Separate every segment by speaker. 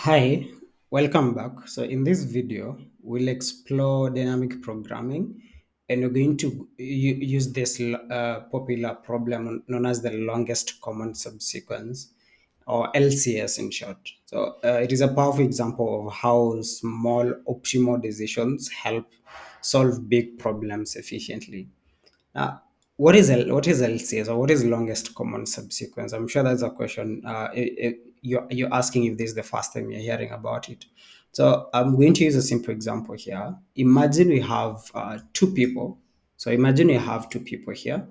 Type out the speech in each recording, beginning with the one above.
Speaker 1: Hi, welcome back. So in this video, we'll explore dynamic programming and we're going to use this popular problem known as the longest common subsequence, or LCS in short. So it is a powerful example of how small optimal decisions help solve big problems efficiently. Uh, what is LCS, or what is longest common subsequence? I'm sure that's a question you're asking if this is the first time you're hearing about it. So I'm going to use a simple example here. Imagine we have two people. So imagine we have two people here,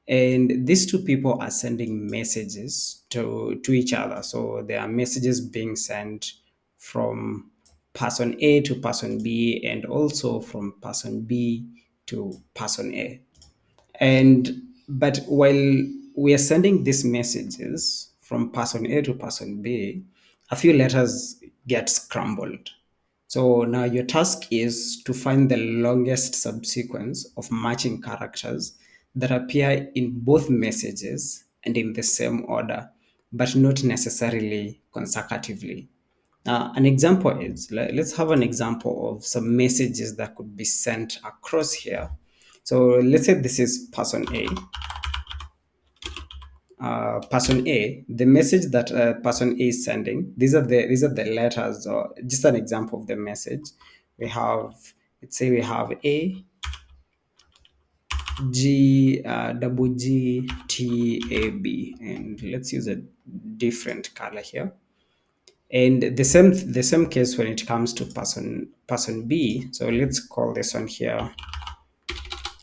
Speaker 1: and these two people are sending messages to each other. So there are messages being sent from person A to person B, and also from person B to person A. And but while we are sending these messages from person A to person B, a few letters get scrambled. So now your task is to find the longest subsequence of matching characters that appear in both messages and in the same order, but not necessarily consecutively. An example is, let's have an example of some messages that could be sent across here. So let's say this is person A. Person A, the message that person A is sending, these are the letters, or just an example of the message. We have, let's say we have A, G, double G, T, A, B, and let's use a different color here. And the same case when it comes to person B. So let's call this one here.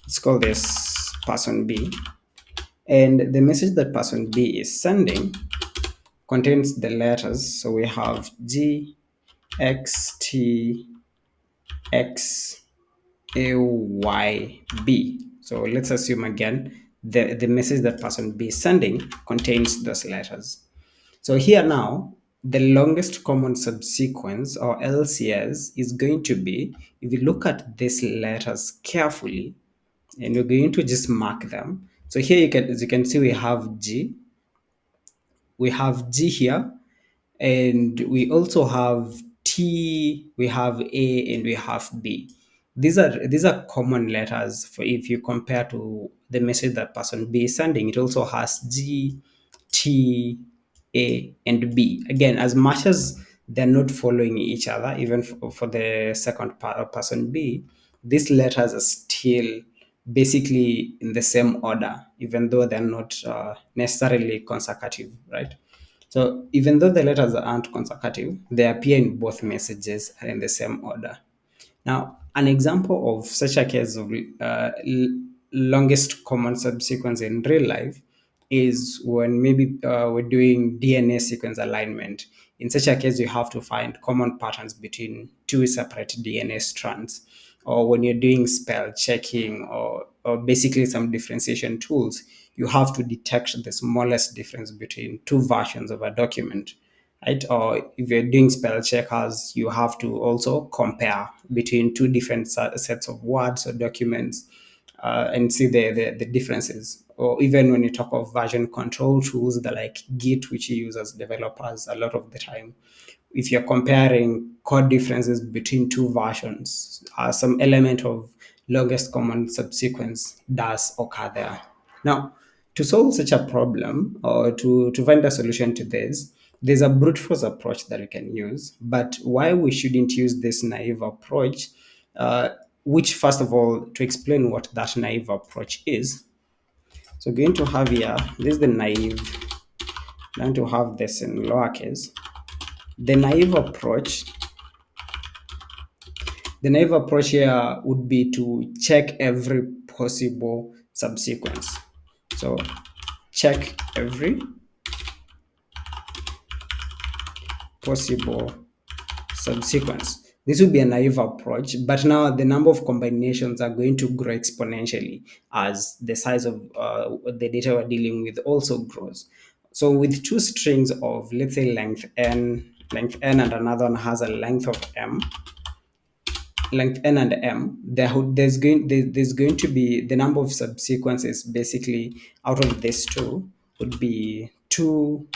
Speaker 1: Let's call this person B. And the message that person B is sending contains the letters. So we have G, X, T, X, A, Y, B. So let's assume again the message that person B is sending contains those letters. So here now, the longest common subsequence, or LCS, is going to be, if you look at these letters carefully, and we're going to just mark them. So here you can, as you can see, we have G here, and we also have T, we have A, and we have B. These are common letters. For if you compare to the message that person B is sending, it also has G, T, A, and B. Again, as much as they're not following each other, even for the second person B, these letters are still basically in the same order, even though they're not necessarily consecutive, right? So even though the letters aren't consecutive, they appear in both messages and in the same order. Now, an example of such a case of longest common subsequence in real life is when maybe we're doing DNA sequence alignment. In such a case, you have to find common patterns between two separate DNA strands. Or when you're doing spell checking, or basically some differentiation tools, you have to detect the smallest difference between two versions of a document, right? Or if you're doing spell checkers, you have to also compare between two different sets of words or documents, and see the differences. Or even when you talk of version control tools, the like Git, which you use as developers a lot of the time, if you're comparing code differences between two versions, some element of longest common subsequence does occur there. Now, to solve such a problem, or to find a solution to this, there's a brute force approach that we can use. But why we shouldn't use this naive approach, which, first of all, to explain what that naive approach is. So going to have here, this is the naive, going to have this in lowercase. The naive approach The naive approach here would be to check every possible subsequence. So check every possible subsequence. This would be a naive approach, but now the number of combinations are going to grow exponentially as the size of the data we're dealing with also grows. So with two strings of, let's say, length n, and another one has a length of m, length n and m, there's going to be the number of subsequences basically out of these two would be 2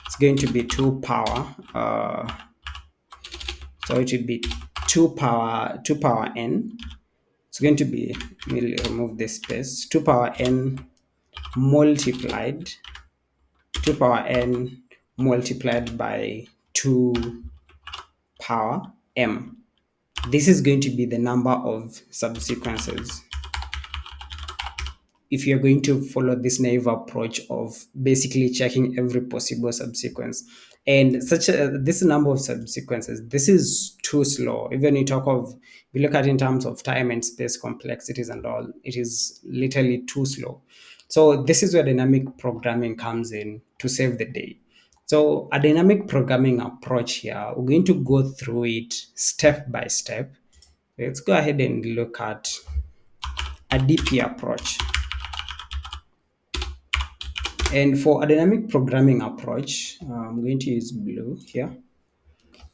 Speaker 1: It's going to be 2 power, so it would be 2 power n. It's going to be, let me remove this space, 2 power n multiplied 2 power n multiplied by 2 power m. This is going to be the number of subsequences if you're going to follow this naive approach of basically checking every possible subsequence. And this number of subsequences, this is too slow. Even you talk of, we look at in terms of time and space complexities and all, it is literally too slow. So this is where dynamic programming comes in to save the day. So a dynamic programming approach here, we're going to go through it step by step. Let's go ahead and look at a DP approach. And for a dynamic programming approach, I'm going to use blue here.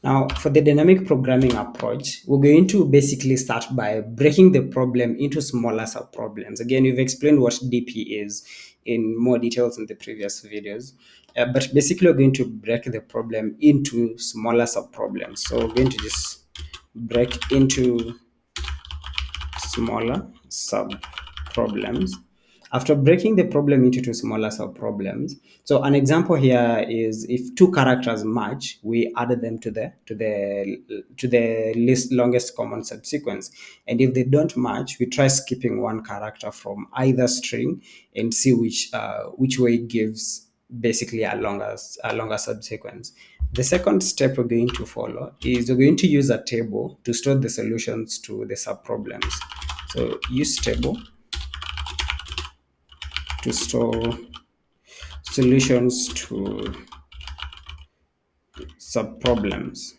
Speaker 1: Now, for the dynamic programming approach, we're going to basically start by breaking the problem into smaller subproblems. Again, we've explained what DP is in more details in the previous videos. But basically, we're going to break the problem into smaller subproblems. So we're going to just break into smaller subproblems. After breaking the problem into two smaller subproblems, so an example here is if two characters match, we add them to the least longest common subsequence, and if they don't match, we try skipping one character from either string and see which way gives basically a longer subsequence. The second step we're going to follow is we're going to use a table to store the solutions to the subproblems. So use table to store solutions to subproblems.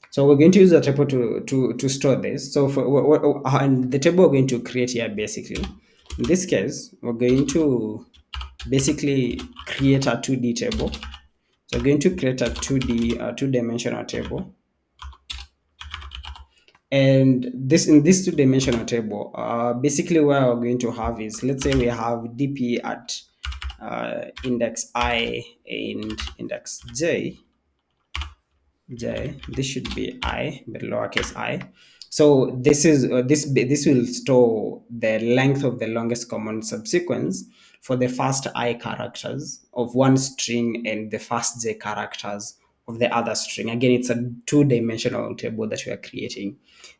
Speaker 1: So we're going to use a table to store this. So and the table we're going to create here basically, in this case, we're going to basically create a 2D table. So we're going to create a 2-dimensional table. And this in this two-dimensional table, basically what we're going to have is, let's say we have DP at index I and index j. This should be I, but lowercase I. So this will store the length of the longest common subsequence for the first I characters of one string and the first j characters of the other string. Again, it's a two-dimensional table that we are creating.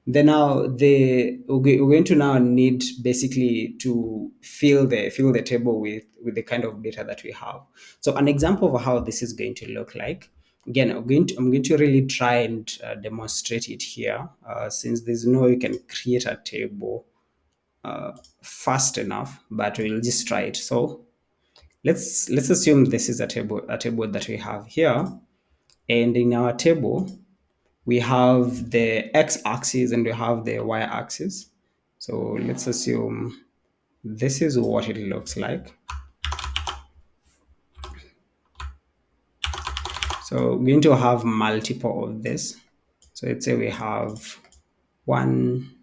Speaker 1: Then now we're going to now need basically to fill the table with the kind of data that we have. So an example of how this is going to look like. Again, I'm going to really try and demonstrate it here, since there's no way you can create a table fast enough, but we'll just try it. So let's assume this is a table that we have here, and in our table we have the x-axis and we have the y-axis. So let's assume this is what it looks like. So we're going to have multiple of this. So let's say we have 1,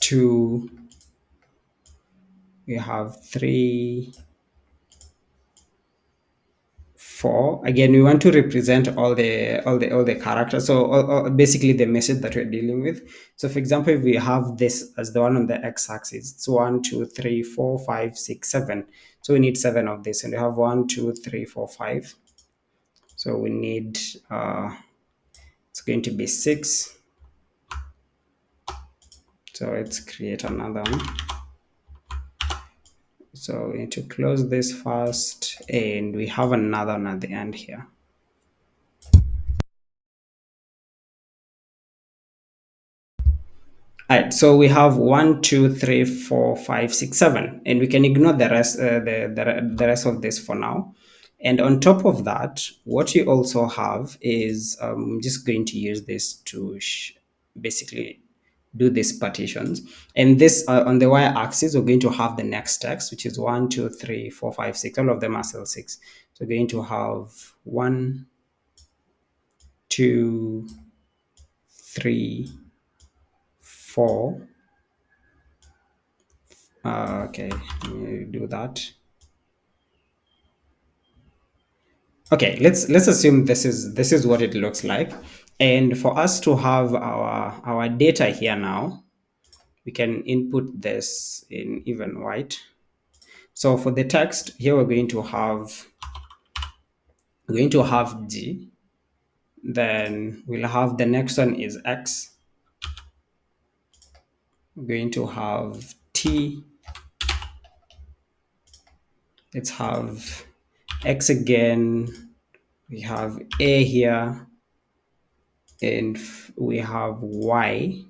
Speaker 1: 2, we have 3, 4. Again, we want to represent all the characters. So basically the message that we're dealing with. So for example, if we have this as the one on the x-axis, it's 1, 2, 3, 4, 5, 6, 7. So we need 7 of this, and we have 1, 2, 3, 4, 5. So we need it's going to be 6. So let's create another one. So we need to close this first, and we have another one at the end here. All right, so we have 1, 2, 3, 4, 5, 6, 7, and we can ignore the rest, the rest of this for now. And on top of that, what you also have is I'm just going to use this to basically do these partitions. And this on the y-axis, we're going to have the next text, which is 1, 2, 3, 4, 5, 6. All of them are still 6. So we're going to have 1, 2, 3, 4. Okay, let me do that. Okay, let's assume this is what it looks like. And for us to have our data here now, we can input this in even white. So for the text here, we're going to have G. Then we'll have the next one is X. We're going to have T. Let's have X again. We have A here, and we have Y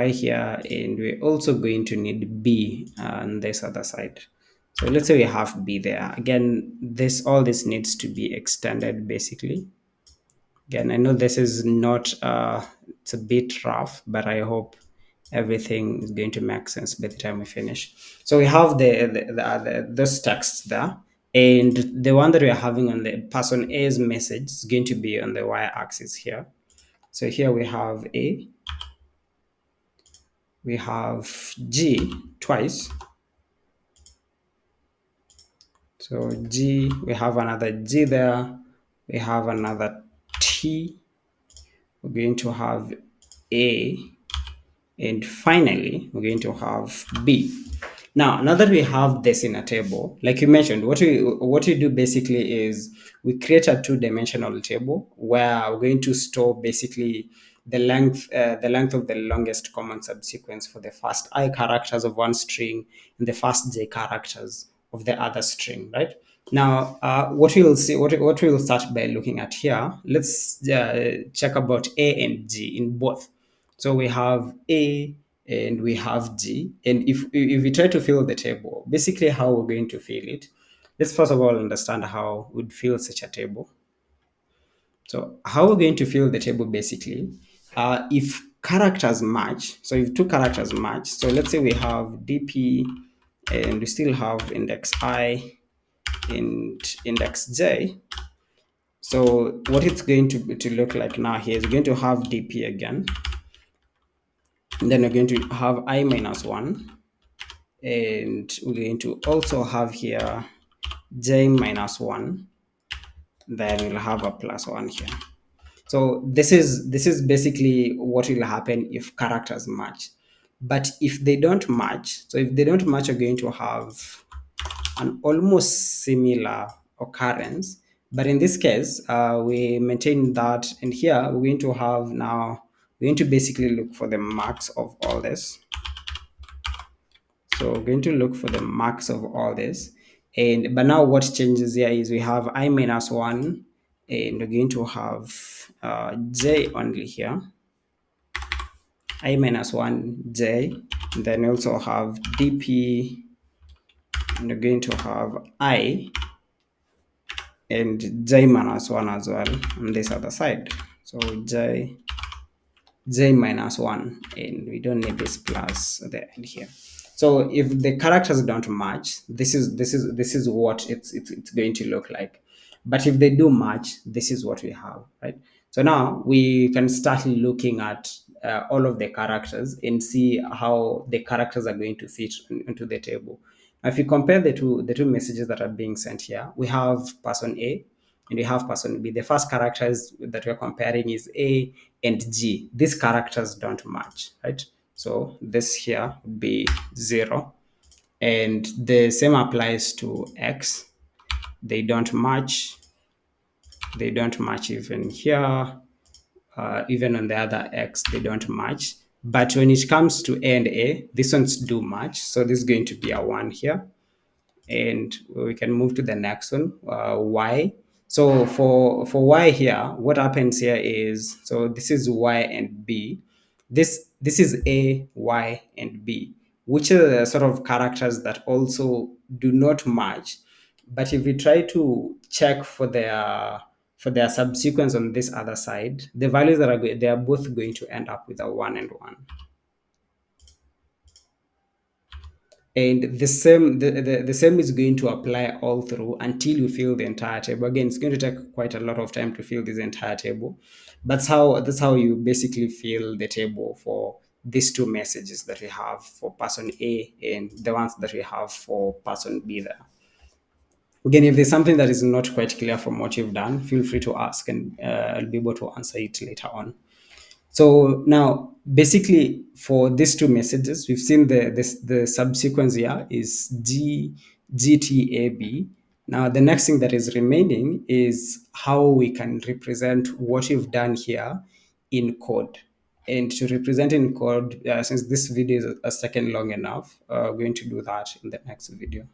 Speaker 1: here, and we're also going to need B on this other side. So let's say we have B there. Again, all this needs to be extended basically. Again, I know this is not, it's a bit rough, but I hope everything is going to make sense by the time we finish. So we have those texts there, and the one that we are having on the person A's message is going to be on the y-axis here. So here we have A, we have G twice. So G, we have another G there, we have another T, we're going to have A, and finally we're going to have B. Now that we have this in a table, like you mentioned, what we do basically is we create a two-dimensional table where we're going to store basically the length of the longest common subsequence for the first I characters of one string and the first j characters of the other string, right? Now, what we'll see, what we'll start by looking at here, let's check about A and G in both. So we have A and we have G. And if we try to fill the table, basically how we're going to fill it, let's first of all understand how we'd fill such a table. So how we're going to fill the table basically, if characters match, so if two characters match, so let's say we have DP and we still have index I and index J. So what it's going to look like now here is going to have DP again. And then we're going to have I minus 1. And we're going to also have here J minus 1. Then we'll have a plus 1 here. So this is basically what will happen if characters match. But if they don't match, so if they don't match, we're going to have an almost similar occurrence. But in this case, we maintain that, and here we're going to have now, we're going to basically look for the max of all this. So we're going to look for the max of all this. But now what changes here is we have I minus 1, and we're going to have j only here. I minus 1 j, and then we also have dp, and we're going to have I and j minus 1 as well on this other side. So j minus 1, and we don't need this plus at the end here. So if the characters don't match, this is what it's going to look like. But if they do match, this is what we have, right? So now we can start looking at all of the characters and see how the characters are going to fit into the table. Now, if you compare the two messages that are being sent here, we have person A and we have person B. The first characters that we're comparing is A and G. These characters don't match, right? So this here would be 0. And the same applies to X. They don't match. They don't match even here. Even on the other X, they don't match. But when it comes to A and A, these ones do match. So this is going to be a 1 here. And we can move to the next one, Y. So for Y here, what happens here is, so this is Y and B. This is A, Y, and B, which are the sort of characters that also do not match. But if we try to check for their subsequence on this other side, the values that they are both going to end up with a 1 and 1. And the same is going to apply all through until you fill the entire table. Again, it's going to take quite a lot of time to fill this entire table. That's how you basically fill the table for these two messages that we have for person A and the ones that we have for person B there. Again, if there's something that is not quite clear from what you've done, feel free to ask, and I'll be able to answer it later on. So now, basically, for these two messages, we've seen the subsequence here is GTAB. Now, the next thing that is remaining is how we can represent what you've done here in code. And to represent in code, since this video is a second long enough, we're going to do that in the next video.